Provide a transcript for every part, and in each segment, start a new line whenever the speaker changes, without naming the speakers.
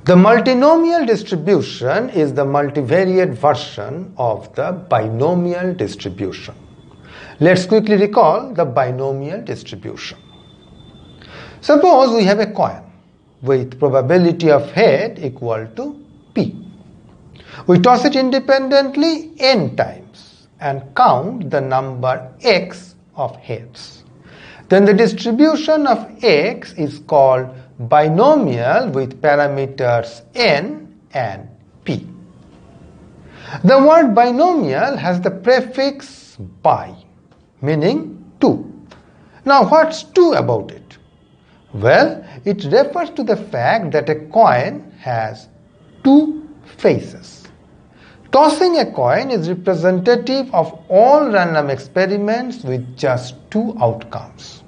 The multinomial distribution is the multivariate version of the binomial distribution. Let's quickly recall the binomial distribution. Suppose we have a coin with probability of head equal to P. We toss it independently n times and count the number x of heads. Then the distribution of x is called binomial with parameters n and p. The word binomial has the prefix bi, meaning 2. Now what's 2 about it? Well, it refers to the fact that a coin has 2 faces. Tossing a coin is representative of all random experiments with just 2 outcomes.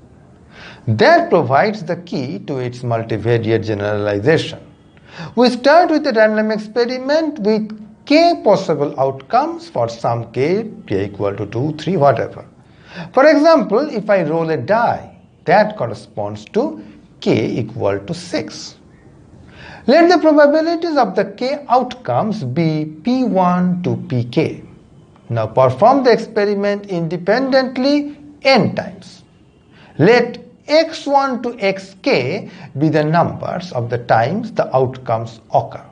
That provides the key to its multivariate generalization. We start with a random experiment with k possible outcomes for some k equal to 2, 3, whatever. For example, if I roll a die, that corresponds to k equal to 6. Let the probabilities of the k outcomes be p1 to pk. Now perform the experiment independently n times. Let x1 to xk be the numbers of the times the outcomes occur.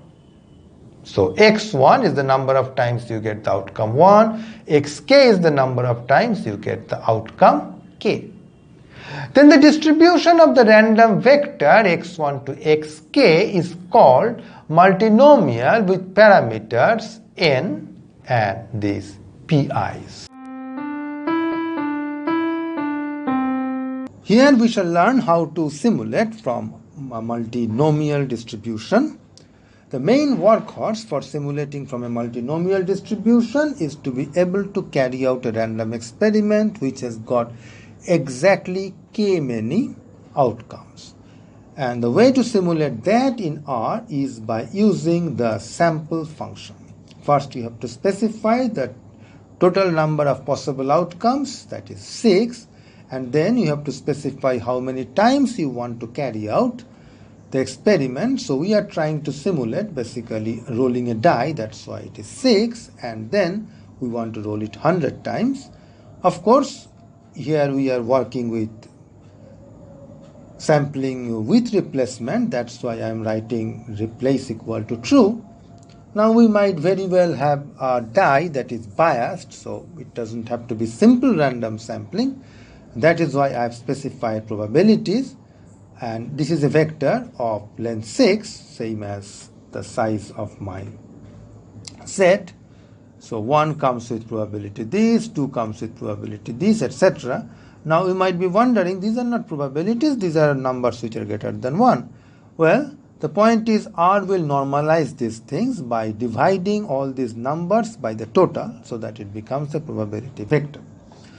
So x1 is the number of times you get the outcome 1, xk is the number of times you get the outcome k. Then the distribution of the random vector x1 to xk is called multinomial with parameters n and these pi's. Here we shall learn how to simulate from a multinomial distribution. The main workhorse for simulating from a multinomial distribution is to be able to carry out a random experiment which has got exactly k many outcomes. And the way to simulate that in R is by using the sample function. First you have to specify the total number of possible outcomes, that is 6, and then you have to specify how many times you want to carry out the experiment. So we are trying to simulate basically rolling a die, that's why it is 6, and then we want to roll it 100 times. Of course, here we are working with sampling with replacement, that's why I am writing replace equal to true. Now we might very well have a die that is biased, so it doesn't have to be simple random sampling. That is why I have specified probabilities, and this is a vector of length 6, same as the size of my set. So 1 comes with probability this, 2 comes with probability this, etc. Now you might be wondering, these are not probabilities, these are numbers which are greater than 1. Well, the point is R will normalize these things by dividing all these numbers by the total so that it becomes a probability vector.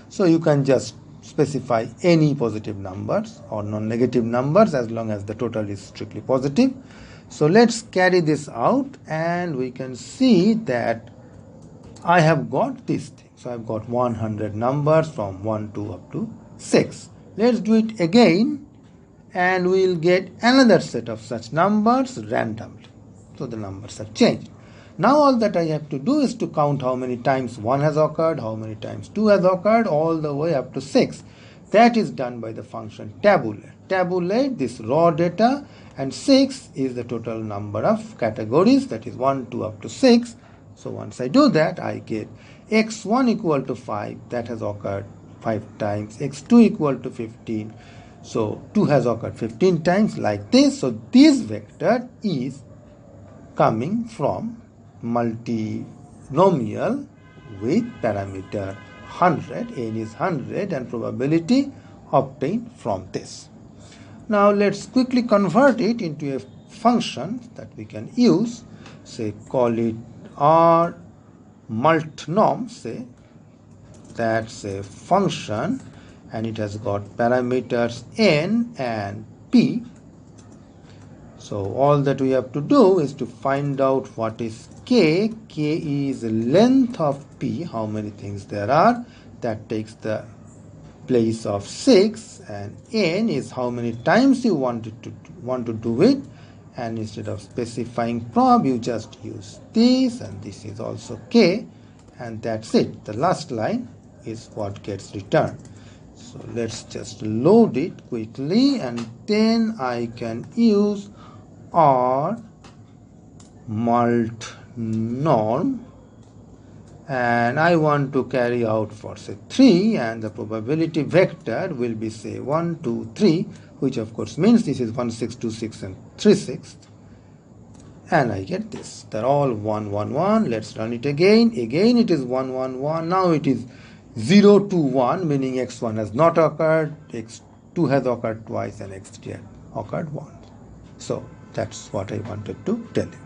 So you can just specify any positive numbers or non-negative numbers as long as the total is strictly positive. So let's carry this out and we can see that I have got this thing. So I've got 100 numbers from 1 to up to 6. Let's do it again and we'll get another set of such numbers randomly. So the numbers have changed. Now all that I have to do is to count how many times 1 has occurred, how many times 2 has occurred, all the way up to 6. That is done by the function tabulate. Tabulate this raw data, and 6 is the total number of categories, that is 1, 2 up to 6. So once I do that, I get x1 equal to 5, that has occurred 5 times, x2 equal to 15, so 2 has occurred 15 times, like this. So this vector is coming from multinomial with parameter 100, n is 100, and probability obtained from this. Now let's quickly convert it into a function that we can use. Say call it R multnom, say that's a function and it has got parameters n and p. So all that we have to do is to find out what is k. K is length of p, how many things there are. That takes the place of 6, and n is how many times you want to do it, and instead of specifying prob you just use this, and this is also k, and that's it. The last line is what gets returned. So let's just load it quickly, and then I can use or mult norm, and I want to carry out for say 3, and the probability vector will be say 1, 2, 3, which of course means this is 1, 6, 2, 6 and 3, 6, and I get this. They're all 1, 1, 1. Let's run it again. Again it is 1, 1, 1. Now it is 0 to 1, meaning x1 has not occurred, x2 has occurred twice, and x3 has occurred once. So that's what I wanted to tell you.